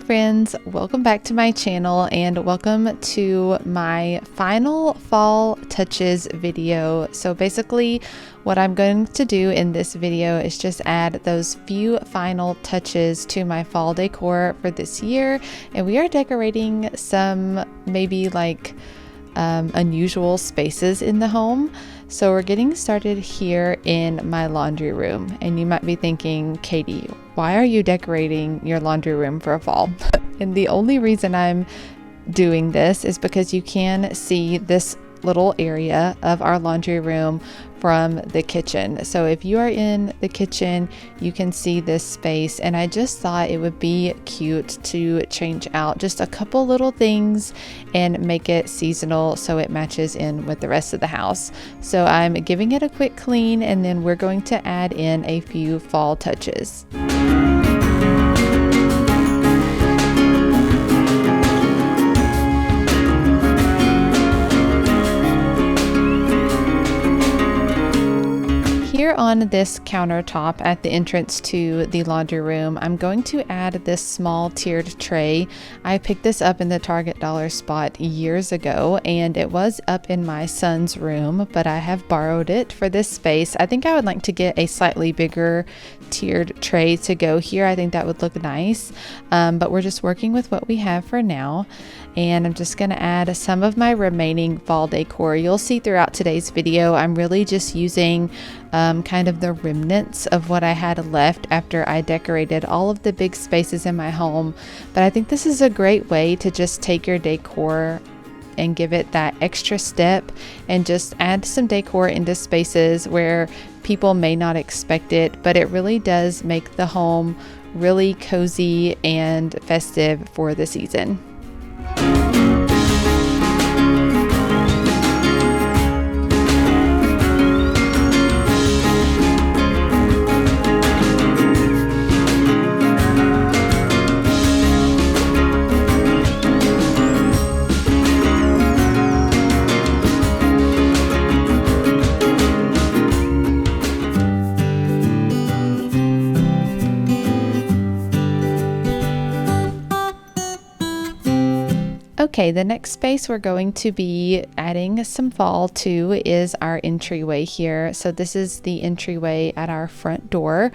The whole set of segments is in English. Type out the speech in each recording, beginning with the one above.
friends, welcome back to my channel and welcome to my final fall touches video. So basically what I'm going to do in this video is just add those few final touches to my fall decor for this year, and we are decorating some maybe like unusual spaces in the home. So we're getting started here in my laundry room, and you might be thinking, Katie, why are you decorating your laundry room for fall? And the only reason I'm doing this is because you can see this little area of our laundry room from the kitchen. So if you are in the kitchen, you can see this space, and I just thought it would be cute to change out just a couple little things and make it seasonal so it matches in with the rest of the house. So I'm giving it a quick clean, and then we're going to add in a few fall touches. Here on this countertop at the entrance to the laundry room, I'm going to add this small tiered tray. I picked this up in the Target dollar spot years ago, and it was up in my son's room, but I have borrowed it for this space. I think I would like to get a slightly bigger tiered tray to go here. I think that would look nice, but we're just working with what we have for now. And I'm just going to add some of my remaining fall decor. You'll see throughout today's video, I'm really just using kind of the remnants of what I had left after I decorated all of the big spaces in my home. But I think this is a great way to just take your decor and give it that extra step and just add some decor into spaces where people may not expect it, but it really does make the home really cozy and festive for the season. Okay, the next space we're going to be adding some fall to is our entryway here. So this is the entryway at our front door.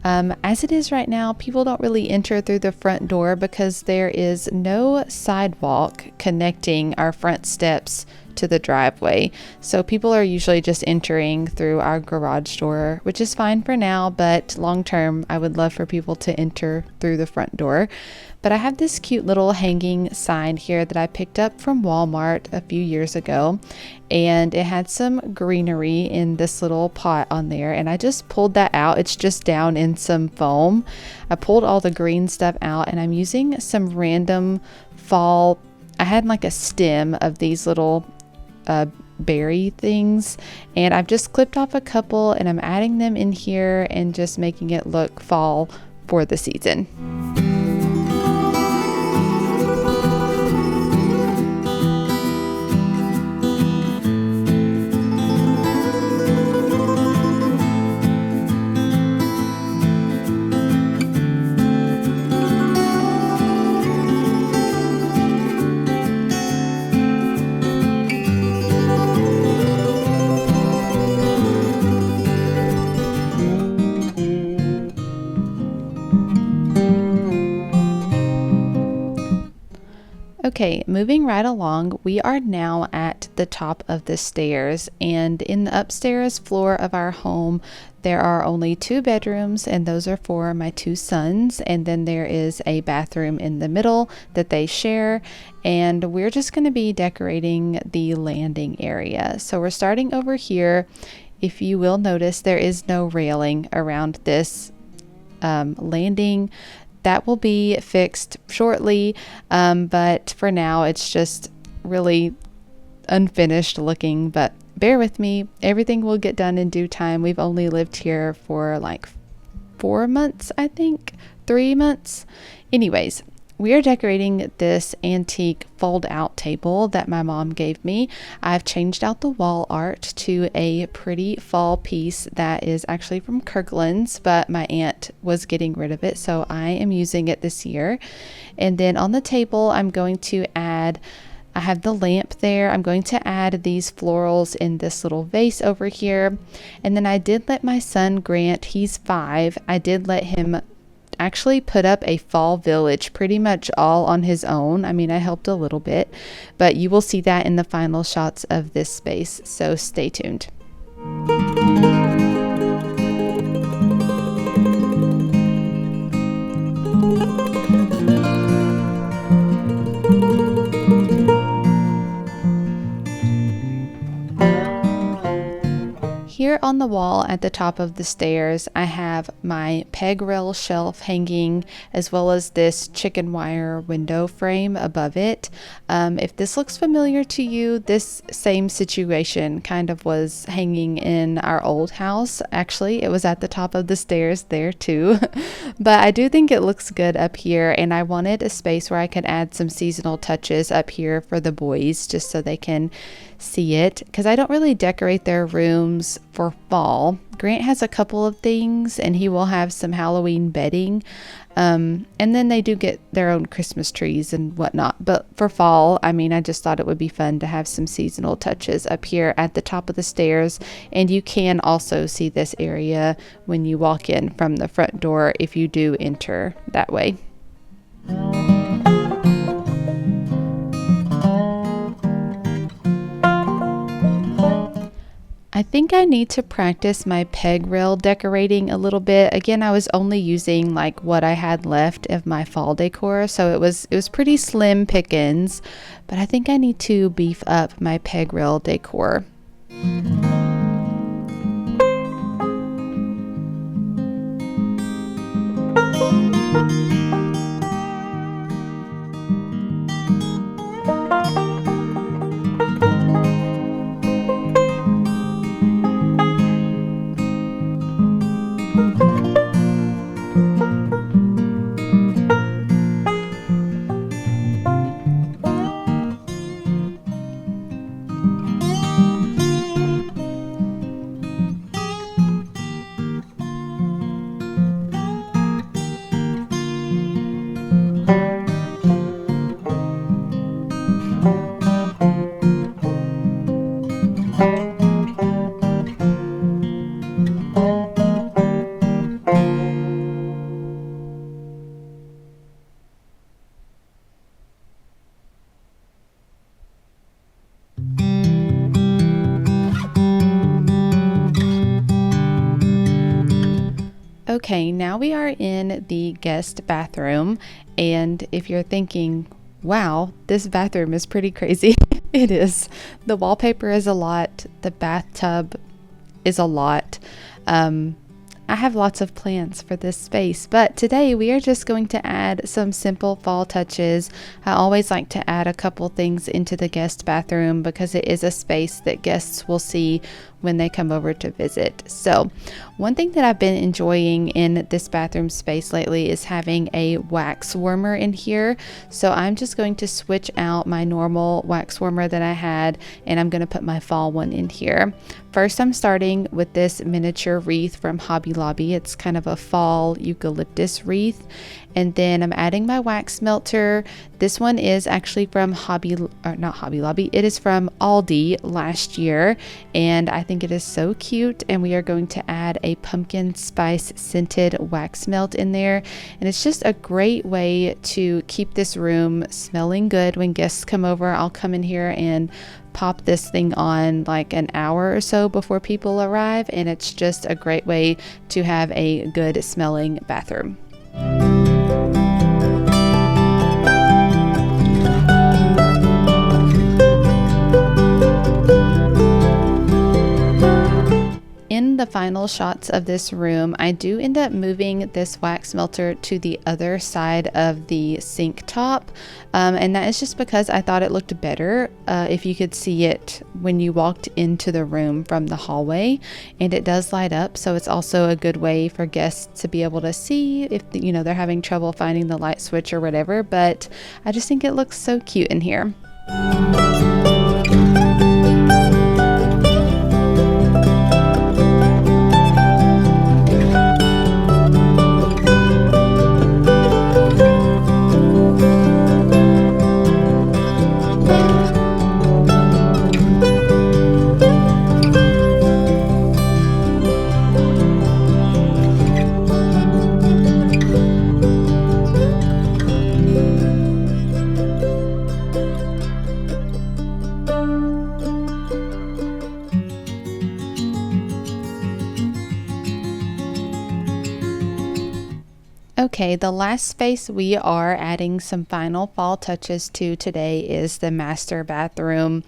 As it is right now, people don't really enter through the front door because there is no sidewalk connecting our front steps to the driveway. So people are usually just entering through our garage door, which is fine for now, but long term, I would love for people to enter through the front door. But I have this cute little hanging sign here that I picked up from Walmart a few years ago, and it had some greenery in this little pot on there, and I just pulled that out. It's just down in some foam. I pulled all the green stuff out, and I'm using some random fall. I had like a stem of these little berry things, and I've just clipped off a couple, and I'm adding them in here and just making it look fall for the season. Okay, moving right along, we are now at the top of the stairs, and in the upstairs floor of our home, there are only 2 bedrooms, and those are for my 2 sons, and then there is a bathroom in the middle that they share, and we're just going to be decorating the landing area. So we're starting over here. If you will notice, there is no railing around this landing. That will be fixed shortly, but for now it's just really unfinished looking, but bear with me. Everything will get done in due time. We've only lived here for like 4 months, I think, 3 months. Anyways, we are decorating this antique fold out table that my mom gave me. I've changed out the wall art to a pretty fall piece that is actually from Kirkland's, but my aunt was getting rid of it, so I am using it this year. And then on the table, I'm going to add, I have the lamp there. I'm going to add these florals in this little vase over here. And then I did let my son Grant, he's 5, I did let him actually put up a fall village pretty much all on his own. I mean, I helped a little bit, but you will see that in the final shots of this space, so stay tuned. Here on the wall at the top of the stairs, I have my peg rail shelf hanging, as well as this chicken wire window frame above it. If this looks familiar to you, this same situation kind of was hanging in our old house. Actually, it was at the top of the stairs there too. But I do think it looks good up here, and I wanted a space where I could add some seasonal touches up here for the boys, just so they can see it, because I don't really decorate their rooms for fall. Grant has a couple of things, and he will have some Halloween bedding, and then they do get their own Christmas trees and whatnot. But for fall, I mean, I just thought it would be fun to have some seasonal touches up here at the top of the stairs. And you can also see this area when you walk in from the front door if you do enter that way. I think I need to practice my peg rail decorating a little bit. Again, I was only using like what I had left of my fall decor, so it was pretty slim pickings, but I think I need to beef up my peg rail decor. Okay, now we are in the guest bathroom, and if you're thinking, wow, this bathroom is pretty crazy, it is. The wallpaper is a lot, the bathtub is a lot. I have lots of plans for this space, but today we are just going to add some simple fall touches. I always like to add a couple things into the guest bathroom because it is a space that guests will see when they come over to visit. So one thing that I've been enjoying in this bathroom space lately is having a wax warmer in here. So I'm just going to switch out my normal wax warmer that I had, and I'm going to put my fall one in here. First, I'm starting with this miniature wreath from Hobby Lobby. It's kind of a fall eucalyptus wreath. And then I'm adding my wax melter. This one is actually from not Hobby Lobby. It is from Aldi last year, and I think it is so cute. And we are going to add a pumpkin spice scented wax melt in there. And it's just a great way to keep this room smelling good when guests come over. I'll come in here and pop this thing on like an hour or so before people arrive, and it's just a great way to have a good smelling bathroom. In the final shots of this room, I do end up moving this wax melter to the other side of the sink top, and that is just because I thought it looked better if you could see it when you walked into the room from the hallway, and it does light up, so it's also a good way for guests to be able to see if they're having trouble finding the light switch or whatever. But I just think it looks so cute in here. Okay, the last space we are adding some final fall touches to today is the master bathroom.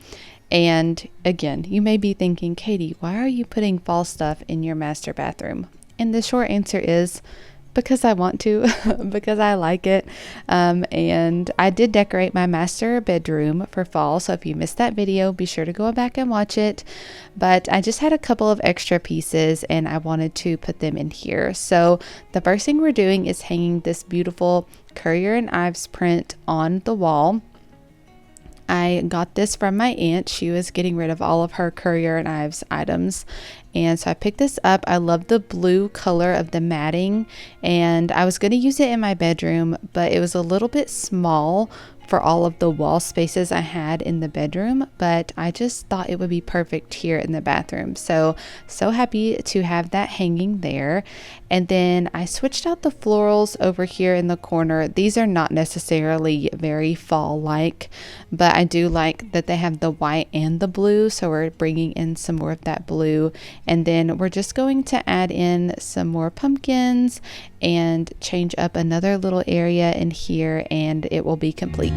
And again, you may be thinking, Katey, why are you putting fall stuff in your master bathroom? And the short answer is because I want to, because I like it. And I did decorate my master bedroom for fall, so if you missed that video, be sure to go back and watch it. But I just had a couple of extra pieces and I wanted to put them in here. So the first thing we're doing is hanging this beautiful Currier and Ives print on the wall. I got this from my aunt. She was getting rid of all of her Currier and Ives items, and so I picked this up. I love the blue color of the matting, and I was going to use it in my bedroom, but it was a little bit small for all of the wall spaces I had in the bedroom, but I just thought it would be perfect here in the bathroom. So happy to have that hanging there. And then I switched out the florals over here in the corner. These are not necessarily very fall-like, but I do like that they have the white and the blue, so we're bringing in some more of that blue. And then we're just going to add in some more pumpkins and change up another little area in here, and it will be complete.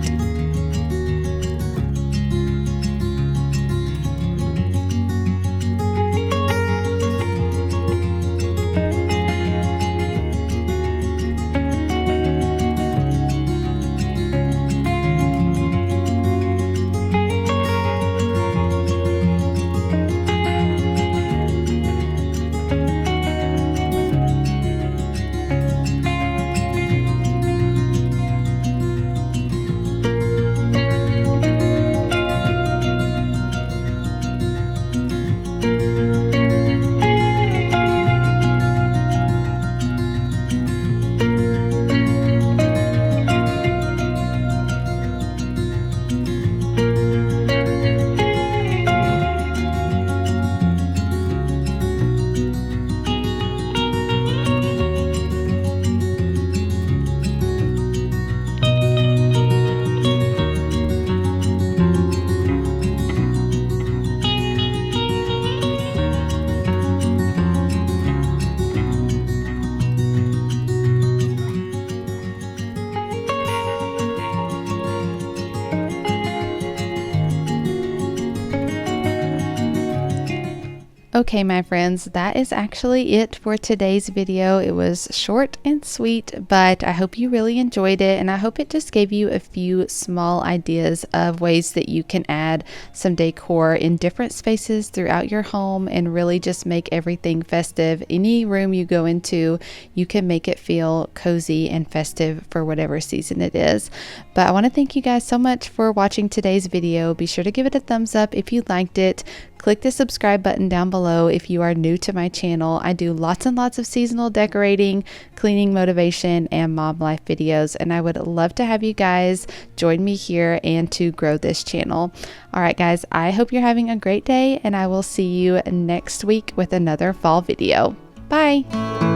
Okay, my friends, that is actually it for today's video. It was short and sweet, but I hope you really enjoyed it, and I hope it just gave you a few small ideas of ways that you can add some decor in different spaces throughout your home and really just make everything festive. Any room you go into, you can make it feel cozy and festive for whatever season it is. But I want to thank you guys so much for watching today's video. Be sure to give it a thumbs up if you liked it. Click the subscribe button down below if you are new to my channel. I do lots and lots of seasonal decorating, cleaning motivation, and mom life videos, and I would love to have you guys join me here and to grow this channel. All right, guys, I hope you're having a great day, and I will see you next week with another fall video. Bye!